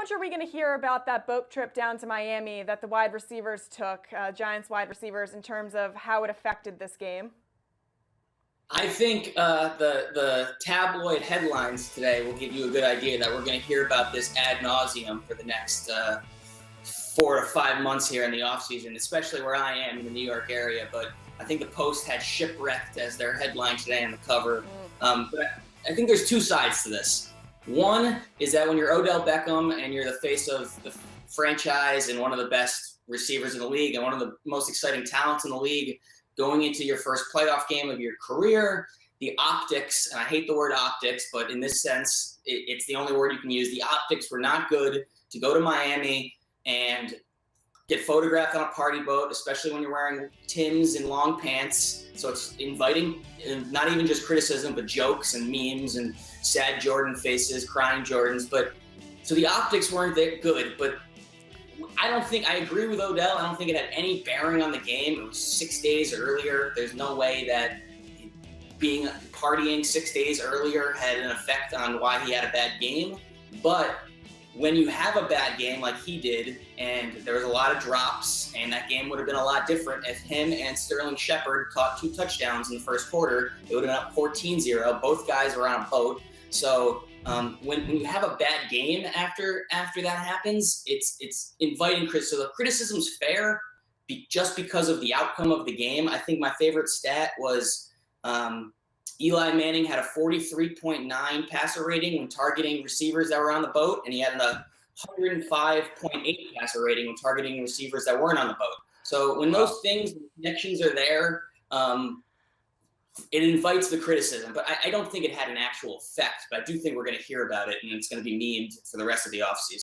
much are we going to hear about that boat trip down to Miami that the wide receivers took, Giants wide receivers, in terms of how it affected this game? I think the tabloid headlines today will give you a good idea that we're going to hear about this ad nauseum for the next 4 to 5 months here in the offseason, especially where I am in the New York area. But I think the Post had shipwrecked as their headline today on the cover. But I think there's two sides to this. One is that when you're Odell Beckham and you're the face of the franchise and one of the best receivers in the league and one of the most exciting talents in the league, going into your first playoff game of your career, the optics, and I hate the word optics, but in this sense, it's the only word you can use. The optics were not good to go to Miami and get photographed on a party boat, especially when you're wearing Timbs and long pants. So it's inviting, not even just criticism, but jokes and memes and sad Jordan faces, crying Jordans. But so the optics weren't that good, but I agree with Odell. I don't think it had any bearing on the game. It was 6 days earlier. There's no way that partying 6 days earlier had an effect on why he had a bad game. But when you have a bad game like he did, and there was a lot of drops, and that game would have been a lot different if him and Sterling Shepard caught 2 touchdowns in the first quarter. It would have been up 14-0. Both guys were on a boat. So when you have a bad game after that happens, it's inviting criticism. So the criticism's fair just because of the outcome of the game. I think my favorite stat was Eli Manning had a 43.9 passer rating when targeting receivers that were on the boat, and he had a 105.8 passer rating when targeting receivers that weren't on the boat. So when those things, connections are there, it invites the criticism. But I don't think it had an actual effect. But I do think we're going to hear about it, and it's going to be memed for the rest of the offseason.